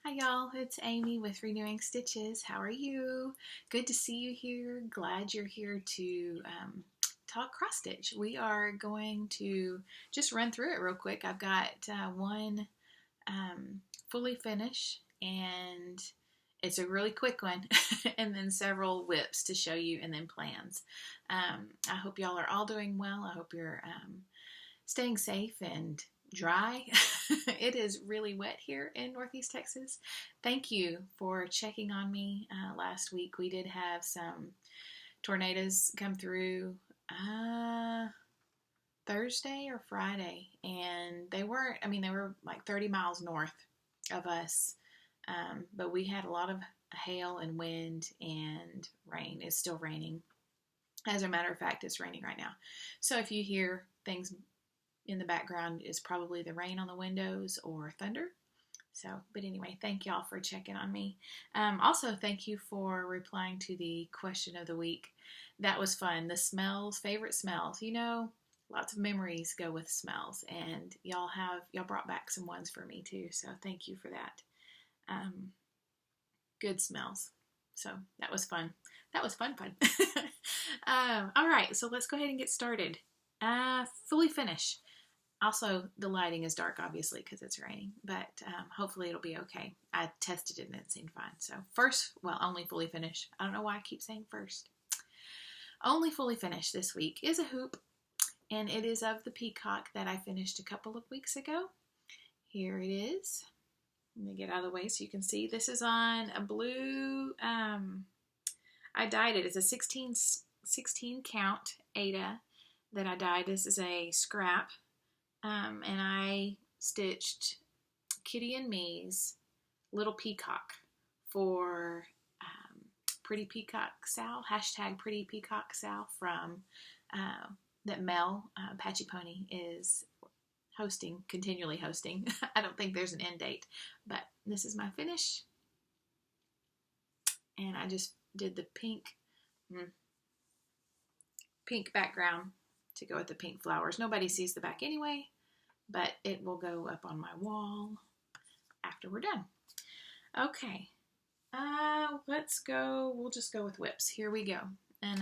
Hi y'all, it's Amy with Renewing Stitches. How are you? Good to see you here. Glad you're here to talk cross stitch. We are going to just run through it real quick. I've got one fully finished and it's a really quick one and then several whips to show you and then plans. I hope y'all are all doing well. I hope you're staying safe and dry. It is really wet here in Northeast Texas. Thank you for checking on me last week. We did have some tornadoes come through Thursday or Friday, and they were like 30 miles north of us, but we had a lot of hail and wind and rain. It's still raining. As a matter of fact, it's raining right now. So if you hear things in the background, is probably the rain on the windows or thunder. So, but anyway, thank y'all for checking on me. Also, thank you for replying to the question of the week. That was fun. The smells, favorite smells. You know, lots of memories go with smells, and y'all brought back some ones for me too. So thank you for that. Good smells. So that was fun. That was fun. All right, so let's go ahead and get started. Fully finish. Also, the lighting is dark, obviously, because it's raining, but hopefully it'll be okay. I tested it and it seemed fine. So only fully finished. I don't know why I keep saying first. Only fully finished this week is a hoop, and it is of the Peacock that I finished a couple of weeks ago. Here it is. Let me get out of the way so you can see. This is on a blue, I dyed it. It's a 16 count Ada that I dyed. This is a scrap. And I stitched Kitty and Me's Little Peacock for Pretty Peacock Sal, hashtag Pretty Peacock Sal from that Mel, Patchy Pony, is continually hosting. I don't think there's an end date, but this is my finish. And I just did the pink background to go with the pink flowers. Nobody sees the back anyway, but it will go up on my wall after we're done. Okay, let's go. We'll just go with whips. Here we go. And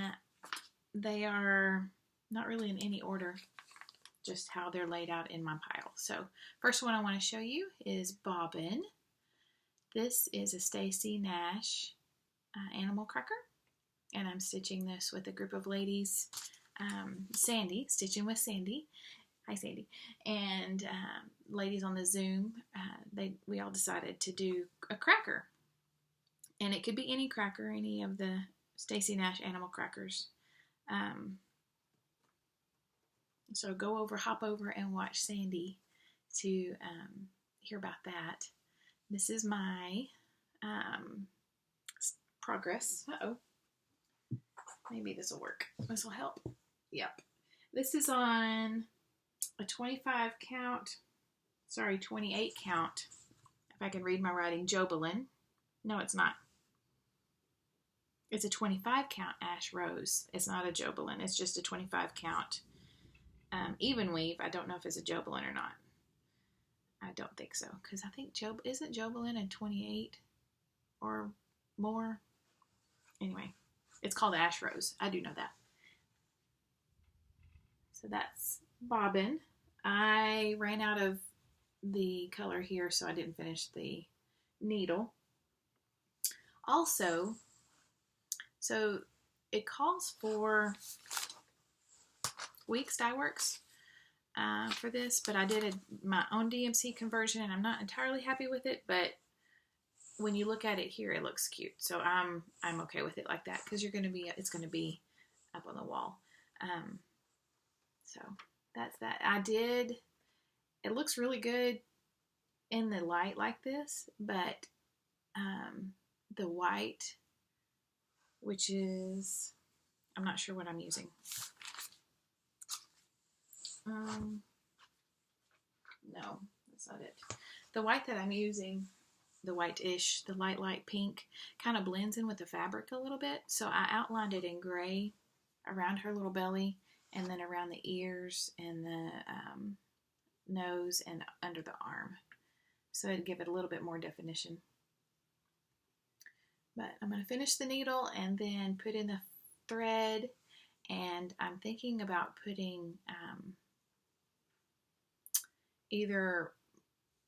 they are not really in any order, just how they're laid out in my pile. So first one I want to show you is Bobbin. This is a Stacy Nash animal cracker, and I'm stitching this with a group of ladies. Sandi, stitching with Sandi. Hi, Sandi. And ladies on the Zoom, we all decided to do a cracker. And it could be any cracker, any of the Stacy Nash animal crackers. So hop over and watch Sandi to hear about that. This is my progress. Uh-oh. Maybe this will work. This will help. Yep. This is on a 28 count, if I can read my writing, Bobbin. No, it's not. It's a 25 count Ash Rose. It's not a Bobbin. It's just a 25 count even weave. I don't know if it's a Bobbin or not. I don't think so, because I think isn't Bobbin in 28 or more? Anyway, it's called Ash Rose. I do know that. So that's Bobbin. I ran out of the color here, so I didn't finish the needle. Also, so it calls for Weeks Dye Works for this, but I did my own DMC conversion, and I'm not entirely happy with it, but when you look at it here, it looks cute. So I'm okay with it like that, because it's going to be up on the wall. So that's that. It looks really good in the light like this, but the white, which is, I'm not sure what I'm using. No, that's not it. The white that I'm using, the white-ish, the light pink, kind of blends in with the fabric a little bit. So I outlined it in gray around her little belly, and then around the ears and the nose and under the arm. So it'd give it a little bit more definition. But I'm going to finish the needle and then put in the thread, and I'm thinking about putting either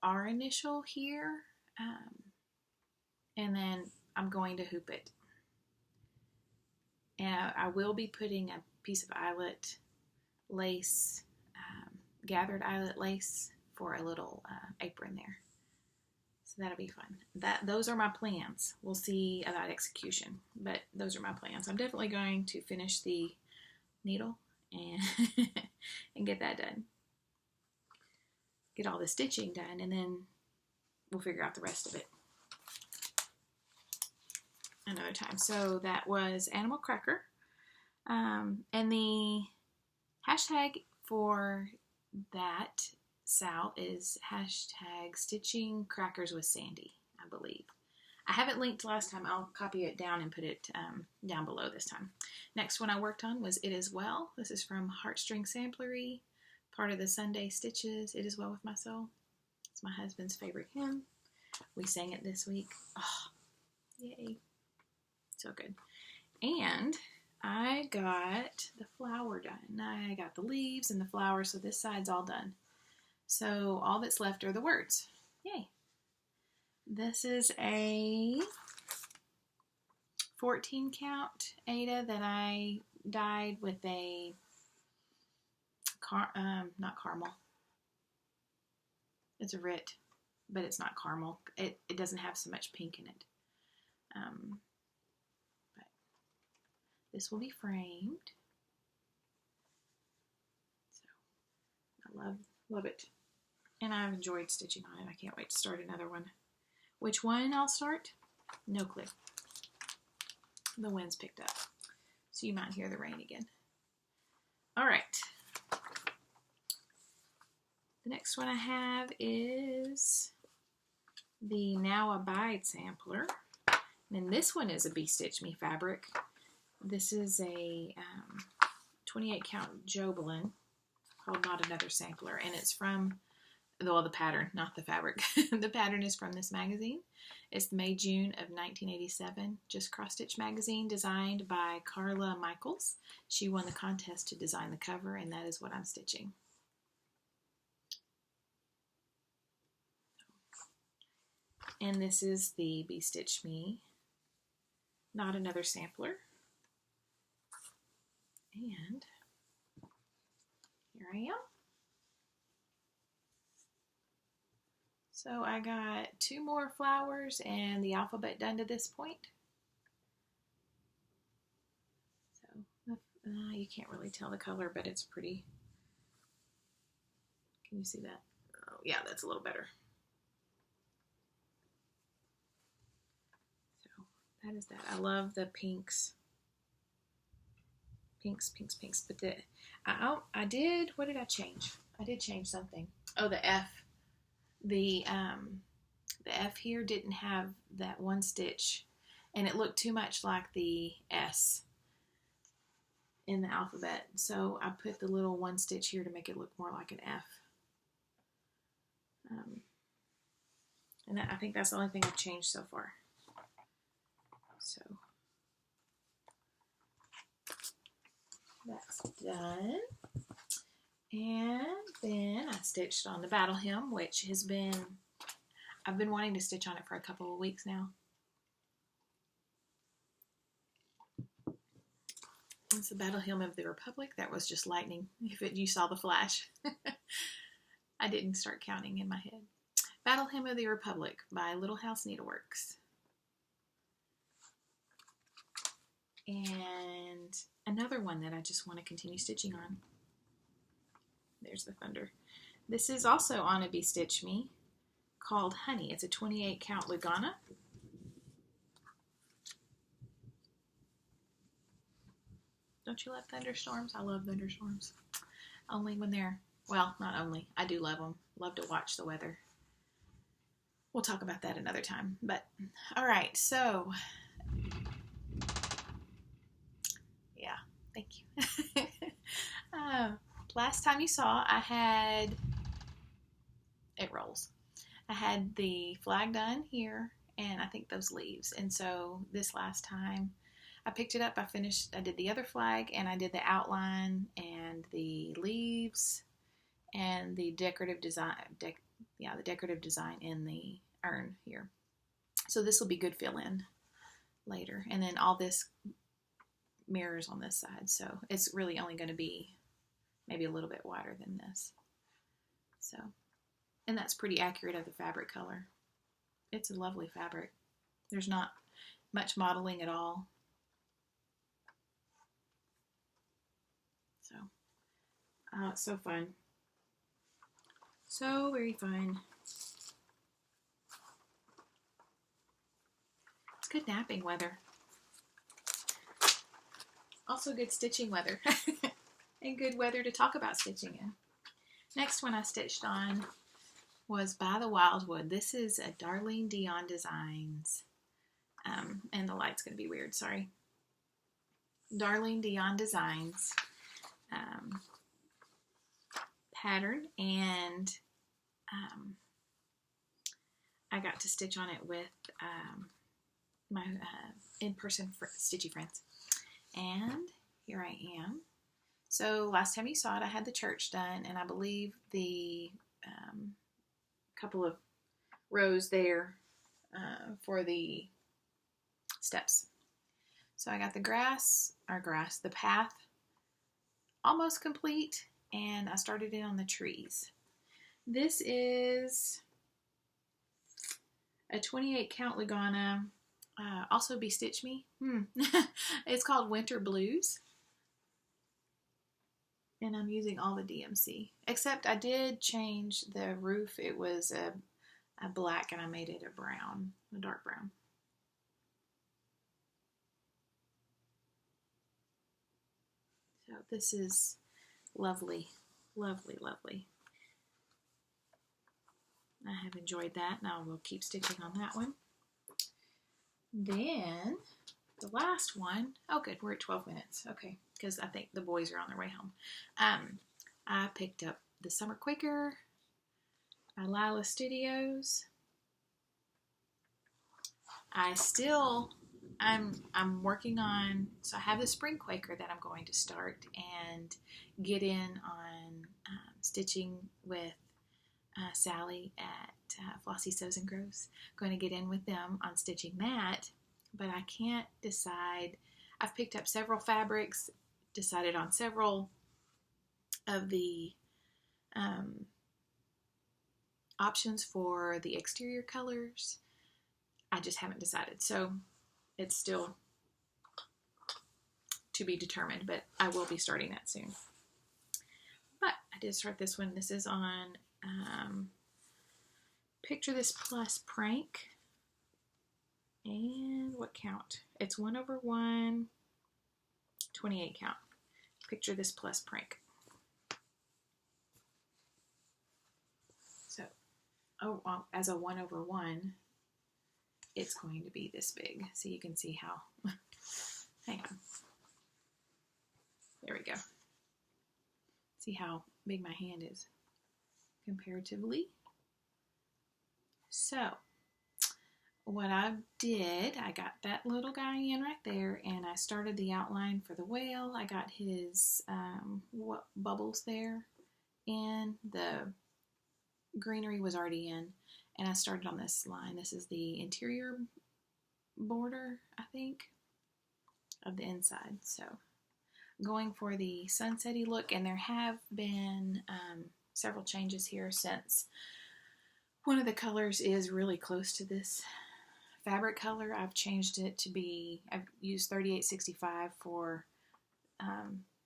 our initial here, and then I'm going to hoop it. And I will be putting a piece of eyelet lace, gathered eyelet lace for a little apron there. So that'll be fun. Those are my plans. We'll see about execution, but those are my plans. I'm definitely going to finish the needle and and get that done. Get all the stitching done, and then we'll figure out the rest of it another time. So that was Animal Cracker. And the hashtag for that Sal is hashtag stitching crackers with Sandi, I believe. I haven't linked last time. I'll copy it down and put it down below this time. Next one I worked on was It Is Well. This is from Heartstring Samplery, part of the Sunday Stitches, It Is Well With My Soul. It's my husband's favorite hymn. We sang it this week. Oh, yay. So good. And I got the flower done. I got the leaves and the flowers, so this side's all done. So all that's left are the words. Yay. This is a 14 count Ada that I dyed with a, not caramel. It's a Rit, but it's not caramel. It doesn't have so much pink in it. But this will be framed. So I love it. And I've enjoyed stitching on it. I can't wait to start another one. Which one I'll start? No clue. The wind's picked up, so you might hear the rain again. All right. The next one I have is the Now Abide sampler. And this one is a Be Stitch Me fabric. This is a 28 count Jobelan called Not Another Sampler, and it's from, well, the pattern, not the fabric. The pattern is from this magazine. It's May-June of 1987, Just Cross Stitch magazine, designed by Carla Michaels. She won the contest to design the cover, and that is what I'm stitching. And this is the Be Stitch Me, Not Another Sampler. And here I am. So I got 2 more flowers and the alphabet done to this point. So you can't really tell the color, but it's pretty. Can you see that? Oh yeah, that's a little better. So that is that. I love the pinks. Pinks. But I did, what did I change? I did change something. Oh, the F. The F here didn't have that one stitch, and it looked too much like the S in the alphabet. So I put the little one stitch here to make it look more like an F. And I think that's the only thing I've changed so far. So that's done. And then I stitched on the battle hem, which has been, I've been wanting to stitch on it for a couple of weeks now. It's the battle hem of the Republic. That was just lightning, if you saw the flash. I didn't start counting in my head. Battle Hem of the Republic by Little House Needleworks. And another one that I just want to continue stitching on. There's the thunder. This is also on a Be Stitch Me called Honey. It's a 28 count Lugana. Don't you love thunderstorms? I love thunderstorms. Only when they're, well, not only. I do love them. Love to watch the weather. We'll talk about that another time. But, all right, so, yeah, thank you. Last time you saw, I had, it rolls. I had the flag done here, and I think those leaves. And so this last time I picked it up, I did the other flag, and I did the outline and the leaves and the decorative design, the decorative design in the urn here. So this will be good fill in later. And then all this mirrors on this side, so it's really only going to be maybe a little bit wider than this. So, and that's pretty accurate of the fabric color. It's a lovely fabric. There's not much modeling at all. So, it's so fun. So very fun. It's good napping weather. Also good stitching weather. And good weather to talk about stitching in. Next one I stitched on was by the Wildwood. This is a Darlene Dion Designs. And the light's going to be weird, sorry. Darlene Dion Designs pattern, and I got to stitch on it with my in-person stitchy friends. And here I am. So last time you saw it, I had the church done, and I believe the couple of rows there for the steps. So I got the the path almost complete, and I started it on the trees. This is a 28 count Lugana, also Be Stitch Me. It's called Winter Blues. And I'm using all the DMC, except I did change the roof. It was a black, and I made it a brown, a dark brown. So this is lovely, lovely, lovely. I have enjoyed that. Now we'll keep stitching on that one. Then the last one, oh good, we're at 12 minutes. Okay, because I think the boys are on their way home. I picked up the Summer Quaker by Lila Studios. I'm working on, so I have the Spring Quaker that I'm going to start and get in on stitching with Sally at Flossie Sews and Grows. Going to get in with them on stitching that, but I can't decide. I've picked up several fabrics, decided on several of the options for the exterior colors. I just haven't decided, so it's still to be determined, but I will be starting that soon. But I did start this one. This is on Picture This Plus Prank. And what count? It's 1/1, 28 count. Picture This Plus Prank. So, as a 1/1, it's going to be this big. So you can see how, hang on. There we go. See how big my hand is comparatively. So, what I did, I got that little guy in right there, and I started the outline for the whale. I got his bubbles there, and the greenery was already in, and I started on this line. This is the interior border, I think, of the inside. So, going for the sunsetty look, and there have been several changes here since one of the colors is really close to this fabric color. I've changed it to be, I've used 3865 for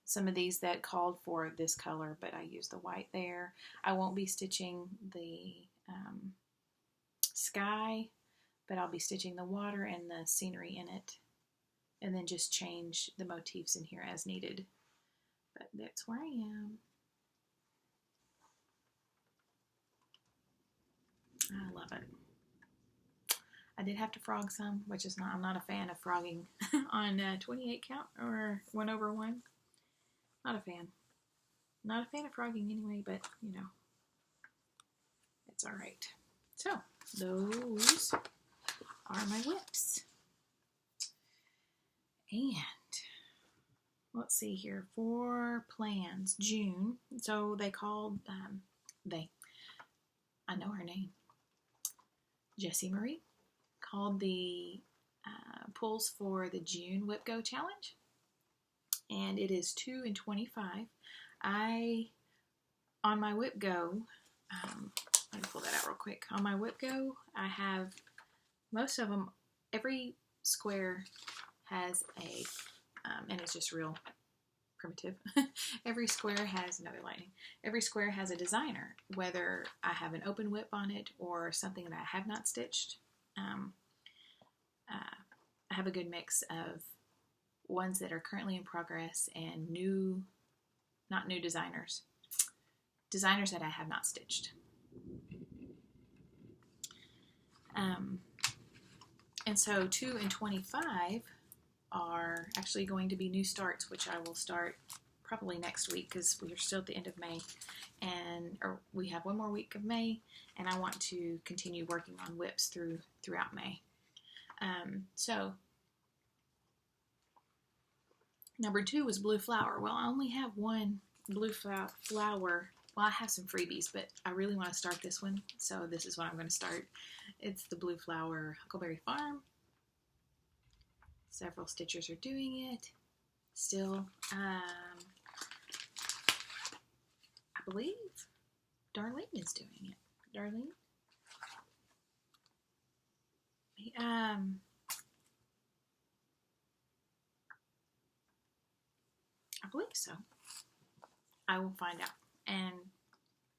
some of these that called for this color, but I used the white there. I won't be stitching the sky, but I'll be stitching the water and the scenery in it, and then just change the motifs in here as needed. But that's where I am. I love it. I did have to frog some, which is not, I'm not a fan of frogging on 28 count or 1/1. Not a fan. Not a fan of frogging anyway, but you know, it's all right. So those are my whips. And let's see here, for plans, June. So they called, I know her name, Jessie Marie, called the pulls for the June Whip Go Challenge. And it is 2 and 25. On my Whip Go, let me pull that out real quick. On my Whip Go, I have most of them, every square has a, and it's just real primitive. Every square has, another lightning, every square has a designer, whether I have an open whip on it or something that I have not stitched. I have a good mix of ones that are currently in progress and new, not new designers that I have not stitched. And so 2 and 25 are actually going to be new starts, which I will start probably next week because we are still at the end of May, or we have one more week of May, and I want to continue working on whips throughout May. So number 2 was blue flower. Well, I only have one blue flower. Well, I have some freebies, but I really want to start this one, so this is what I'm going to start. It's the Blue Flower Huckleberry Farm. Several stitchers are doing it still. I believe Darlene is doing it. Darlene? I believe so. I will find out and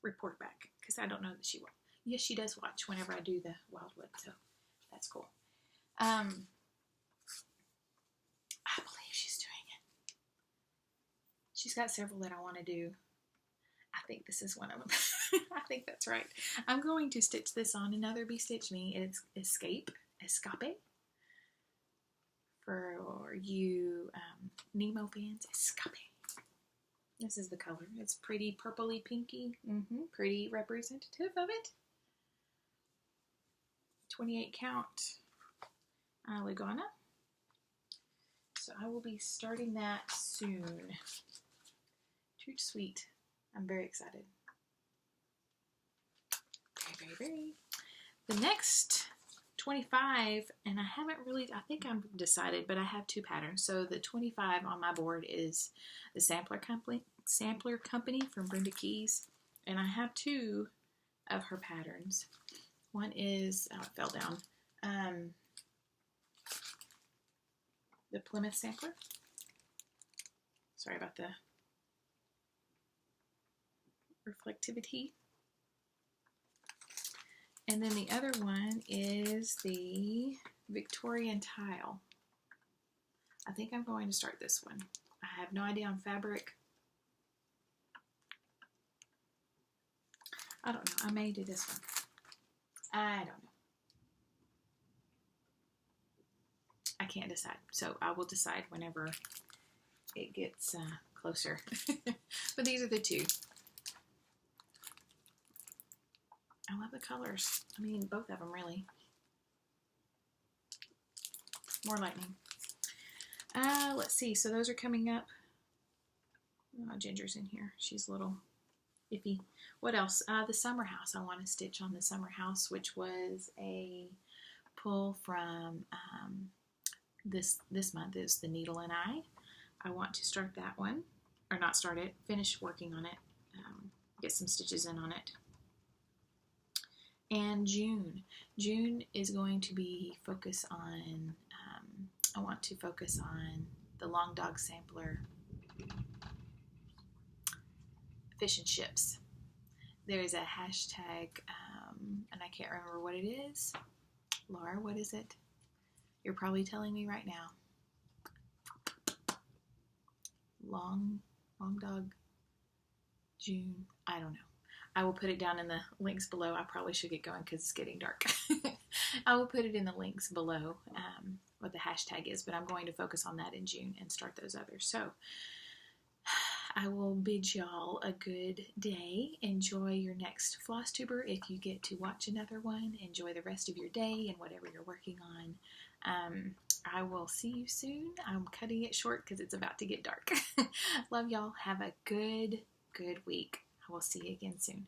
report back because I don't know that she will. Yes, she does watch whenever I do the Wildwood, so that's cool. I believe she's doing it. She's got several that I want to do. I think this is one of them. I think that's right. I'm going to stitch this on another Be Stitch Me. It's Escape. For you Nemo fans, Escape. This is the color. It's pretty purpley pinky. Pretty representative of it. 28 count Lugana. So I will be starting that soon. Too sweet. I'm very excited. Very. The next 25, and I haven't really, I think I'm decided, but I have 2 patterns. So the 25 on my board is the Sampler Company from Brenda Keys, and I have 2 of her patterns. One is, oh, it fell down, the Plymouth Sampler. Sorry about the reflectivity. And then the other one is the Victorian Tile. I think I'm going to start this one. I have no idea on fabric. I don't know. I may do this one. I don't know. I can't decide. So I will decide whenever it gets closer. But these are the 2. I love the colors. I mean, both of them, really. More lightning. Let's see. So those are coming up. Oh, Ginger's in here. She's a little iffy. What else? The Summer House. I want to stitch on the Summer House, which was a pull from this month. Is the Needle and I want to start that one. Or not start it. Finish working on it. Get some stitches in on it. And June is going to be focus on, I want to focus on the Long Dog Sampler Fish and Chips. There's a hashtag, and I can't remember what it is. Laura, what is it? You're probably telling me right now. Long Dog June, I don't know. I will put it down in the links below. I probably should get going because it's getting dark. I will put it in the links below what the hashtag is, but I'm going to focus on that in June and start those others. So I will bid y'all a good day. Enjoy your next Flosstuber if you get to watch another one. Enjoy the rest of your day and whatever you're working on. I will see you soon. I'm cutting it short because it's about to get dark. Love y'all. Have a good week. I will see you again soon.